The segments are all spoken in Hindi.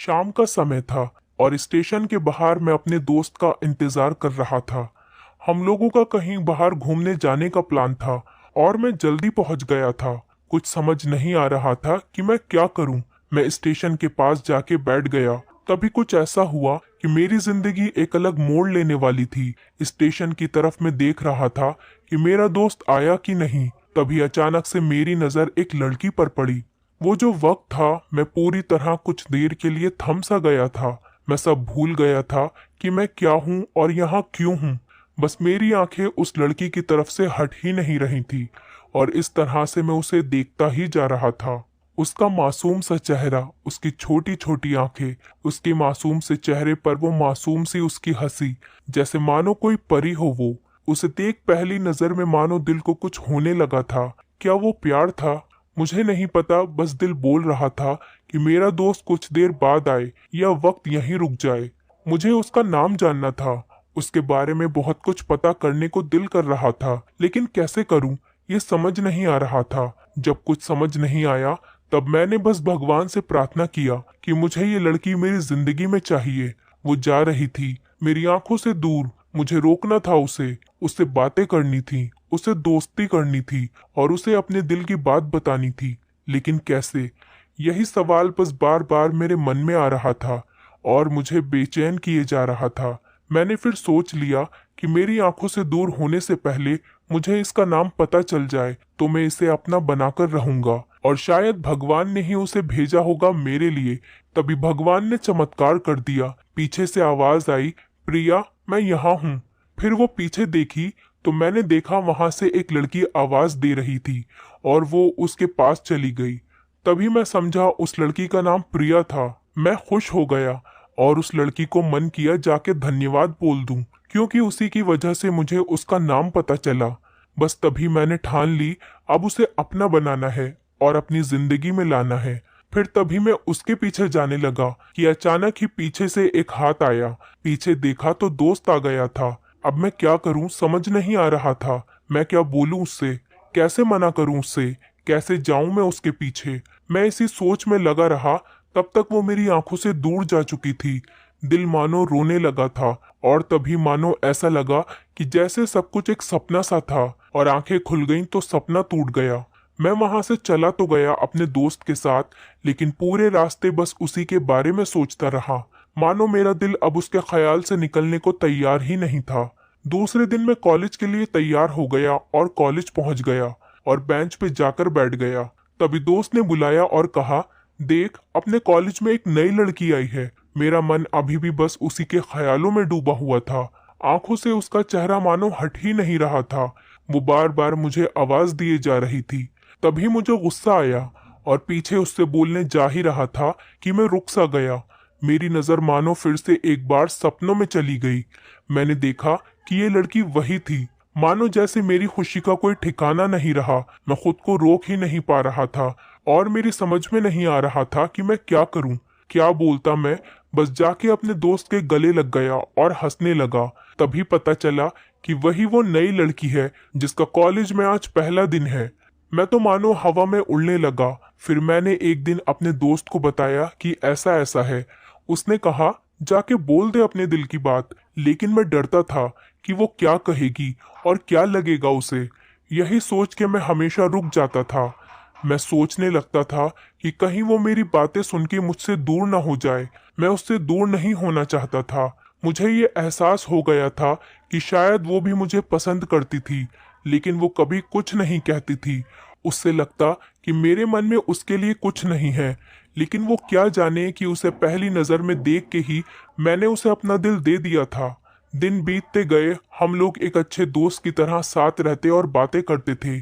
शाम का समय था और स्टेशन के बाहर मैं अपने दोस्त का इंतजार कर रहा था। हम लोगों का कहीं बाहर घूमने जाने का प्लान था और मैं जल्दी पहुंच गया था। कुछ समझ नहीं आ रहा था कि मैं क्या करूं। मैं स्टेशन के पास जाके बैठ गया। तभी कुछ ऐसा हुआ कि मेरी जिंदगी एक अलग मोड़ लेने वाली थी। स्टेशन की तरफ मैं देख रहा था कि मेरा दोस्त आया कि नहीं। तभी अचानक से मेरी नजर एक लड़की पर पड़ी। वो जो वक्त था, मैं पूरी तरह कुछ देर के लिए थम सा गया था। मैं सब भूल गया था कि मैं क्या हूँ और यहाँ क्यों हूँ। बस मेरी आंखें उस लड़की की तरफ से हट ही नहीं रही थी और इस तरह से मैं उसे देखता ही जा रहा था। उसका मासूम सा चेहरा, उसकी छोटी छोटी आंखें, उसके मासूम से चेहरे पर वो मासूम सी उसकी हंसी, जैसे मानो कोई परी हो वो। उसे देख पहली नजर में मानो दिल को कुछ होने लगा था। क्या वो प्यार था? मुझे नहीं पता, बस दिल बोल रहा था कि मेरा दोस्त कुछ देर बाद आए या वक्त यहीं रुक जाए। मुझे उसका नाम जानना था। उसके बारे में बहुत कुछ पता करने को दिल कर रहा था, लेकिन कैसे करूं ये समझ नहीं आ रहा था। जब कुछ समझ नहीं आया तब मैंने बस भगवान से प्रार्थना किया कि मुझे ये लड़की मेरी जिंदगी में चाहिए। वो जा रही थी मेरी आंखों से दूर। मुझे रोकना था उसे, उससे बातें करनी थी, उसे दोस्ती करनी थी और उसे अपने दिल की बात बतानी थी। लेकिन कैसे? यही सवाल बस बार बार मेरे मन में आ रहा था और मुझे बेचैन किए जा रहा था। मैंने फिर सोच लिया कि मेरी आंखों से दूर होने से पहले मुझे इसका नाम पता चल जाए तो मैं इसे अपना बनाकर रहूंगा और शायद भगवान ने ही उसे भेजा होगा मेरे लिए। तभी भगवान ने चमत्कार कर दिया। पीछे से आवाज आई, प्रिया मैं यहाँ हूँ। फिर वो पीछे देखी तो मैंने देखा वहां से एक लड़की आवाज दे रही थी और वो उसके पास चली गई। तभी मैं समझा उस लड़की का नाम प्रिया था। मैं खुश हो गया और उस लड़की को मन किया जाके धन्यवाद बोल दूं, क्योंकि उसी की वजह से मुझे उसका नाम पता चला। बस तभी मैंने ठान ली अब उसे अपना बनाना है और अपनी जिंदगी में लाना है। फिर तभी मैं उसके पीछे जाने लगा कि अचानक ही पीछे से एक हाथ आया। पीछे देखा तो दोस्त आ गया था। अब मैं क्या करूं समझ नहीं आ रहा था। मैं क्या बोलूं उससे, कैसे मना करूं उससे, कैसे जाऊं मैं उसके पीछे। मैं इसी सोच में लगा रहा। तब तक वो मेरी आंखों से दूर जा चुकी थी। दिल मानो रोने लगा था और तभी मानो ऐसा लगा कि जैसे सब कुछ एक सपना सा था और आंखें खुल गईं तो सपना टूट गया। मैं वहां से चला तो गया अपने दोस्त के साथ, लेकिन पूरे रास्ते बस उसी के बारे में सोचता रहा। मानो मेरा दिल अब उसके ख्याल से निकलने को तैयार ही नहीं था। दूसरे दिन मैं कॉलेज के लिए तैयार हो गया और कॉलेज पहुंच गया और बेंच पे जाकर बैठ गया। तभी दोस्त ने बुलाया और कहा, देख अपने कॉलेज में एक नई लड़की आई है। मेरा मन अभी भी बस उसी के ख्यालों में डूबा हुआ था। आंखों से उसका चेहरा मानो हट ही नहीं रहा था। वो बार बार मुझे आवाज दिए जा रही थी। तभी मुझे गुस्सा आया और पीछे उससे बोलने जा ही रहा था कि मैं रुक सा गया। मेरी नजर मानो फिर से एक बार सपनों में चली गई। मैंने देखा कि ये लड़की वही थी। मानो जैसे मेरी खुशी का कोई ठिकाना नहीं रहा। मैं खुद को रोक ही नहीं पा रहा था और मेरी समझ में नहीं आ रहा था कि मैं क्या करूं, क्या बोलता। मैं बस जाके अपने दोस्त के गले लग गया और हंसने लगा। तभी पता चला कि वही वो नई लड़की है जिसका कॉलेज में आज पहला दिन है। मैं तो मानो हवा में उड़ने लगा। फिर मैंने एक दिन अपने दोस्त को बताया कि ऐसा ऐसा है। उसने कहा, जाके बोल दे अपने दिल की बात। लेकिन मैं डरता था कि वो क्या कहेगी और क्या लगेगा उसे। यही सोच के मैं हमेशा रुक जाता था। मैं सोचने लगता था कि कहीं वो मेरी बातें सुन के मुझसे दूर ना हो जाए। मैं उससे दूर नहीं होना चाहता था। मुझे ये एहसास हो गया था कि शायद वो भी मुझे पसंद करती थी, लेकिन वो कभी कुछ नहीं कहती थी। उससे लगता कि मेरे मन में उसके लिए कुछ नहीं है, लेकिन वो क्या जाने कि उसे पहली नजर में देख के ही मैंने उसे अपना दिल दे दिया था। दिन बीतते गए, हम लोग एक अच्छे दोस्त की तरह साथ रहते और बातें करते थे,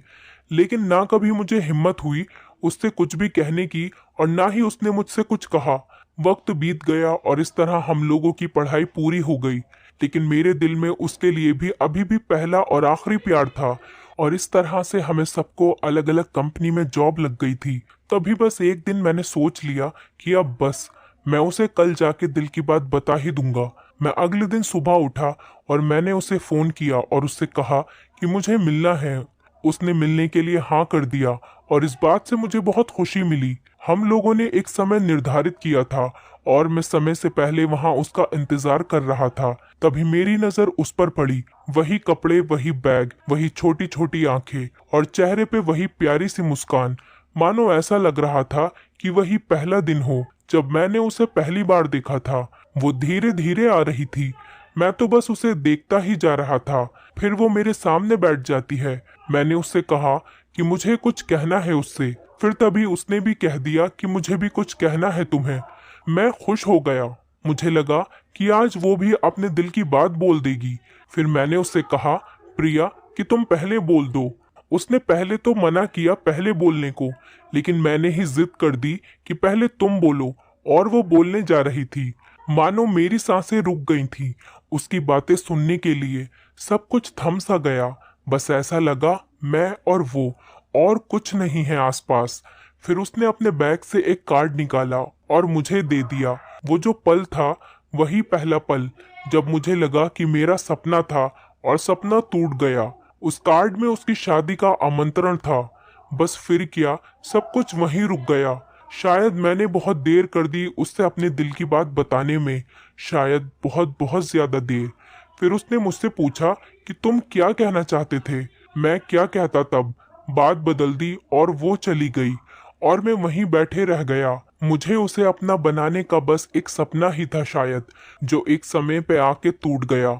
लेकिन ना कभी मुझे हिम्मत हुई उससे कुछ भी कहने की और ना ही उसने मुझसे कुछ कहा। वक्त बीत गया और इस तरह हम लोगों की पढ़ाई पूरी हो गई, लेकिन मेरे दिल में उसके लिए भी अभी भी पहला और आखिरी प्यार था। और इस तरह से हमें सबको अलग अलग कंपनी में जॉब लग गई थी। तभी बस एक दिन मैंने सोच लिया कि अब बस, मैं उसे कल जाके दिल की बात बता ही दूंगा। मैं अगले दिन सुबह उठा और मैंने उसे फोन किया और उससे कहा कि मुझे मिलना है। उसने मिलने के लिए हाँ कर दिया और इस बात से मुझे बहुत खुशी मिली। हम लोगों ने एक समय निर्धारित किया था और मैं समय से पहले वहां उसका इंतजार कर रहा था। तभी मेरी नजर उस पर पड़ी। वही कपड़े, वही बैग, वही छोटी छोटी आंखें और चेहरे पे वही प्यारी सी मुस्कान। मानो ऐसा लग रहा था कि वही पहला दिन हो जब मैंने उसे पहली बार देखा था। वो धीरे धीरे आ रही थी। मैं तो बस उसे देखता ही जा रहा था। फिर वो मेरे सामने बैठ जाती है। मैंने उससे कहा कि मुझे कुछ कहना है उससे। फिर तभी उसने भी कह दिया कि मुझे भी कुछ कहना है तुम्हें। मैं खुश हो गया। मुझे लगा कि आज वो भी अपने दिल की बात बोल देगी। फिर मैंने उससे कहा, प्रिया, कि तुम पहले बोल दो। उसने पहले तो मना किया पहले बोलने को, लेकिन मैंने ही जिद कर दी कि पहले तुम बोलो। और वो बोलने जा रही थी। मानो मेरी सांसें रुक गई थी उसकी बातें सुनने के लिए। सब कुछ थम सा गया। बस ऐसा लगा मैं और वो, और कुछ नहीं है आसपास। फिर उसने अपने बैग से एक कार्ड निकाला और मुझे दे दिया। वो जो पल था वही पहला पल जब मुझे लगा कि मेरा सपना था और सपना टूट गया। उस कार्ड में उसकी शादी का आमंत्रण था। बस फिर क्या, सब कुछ वहीं रुक गया। शायद मैंने बहुत देर कर दी उससे अपने दिल की बात बताने में, शायद बहुत बहुत ज्यादा देर। फिर उसने मुझसे पूछा कि तुम क्या कहना चाहते थे। मैं क्या कहता तब। बात बदल दी और वो चली गई और मैं वहीं बैठे रह गया। मुझे उसे अपना बनाने का बस एक सपना ही था शायद, जो एक समय पे आके टूट गया।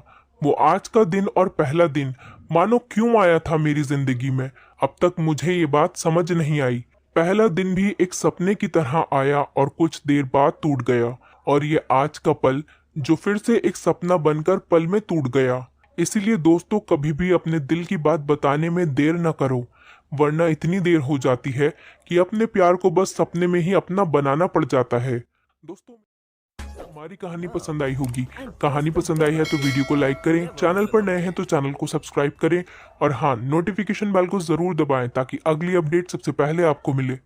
वो आज का दिन और पहला दिन मानो क्यों आया था मेरी जिंदगी में, अब तक मुझे ये बात समझ नहीं आई। पहला दिन भी एक सपने की तरह आया और कुछ देर बाद टूट गया, और ये आज का पल जो फिर से एक सपना बनकर पल में टूट गया। इसीलिए दोस्तों, कभी भी अपने दिल की बात बताने में देर न करो, वरना इतनी देर हो जाती है कि अपने प्यार को बस सपने में ही अपना बनाना पड़ जाता है। दोस्तों, हमारी कहानी पसंद आई होगी। कहानी पसंद आई है तो वीडियो को लाइक करें, चैनल पर नए हैं तो चैनल को सब्सक्राइब करें और हाँ, नोटिफिकेशन बेल को जरूर दबाएं ताकि अगली अपडेट सबसे पहले आपको मिले।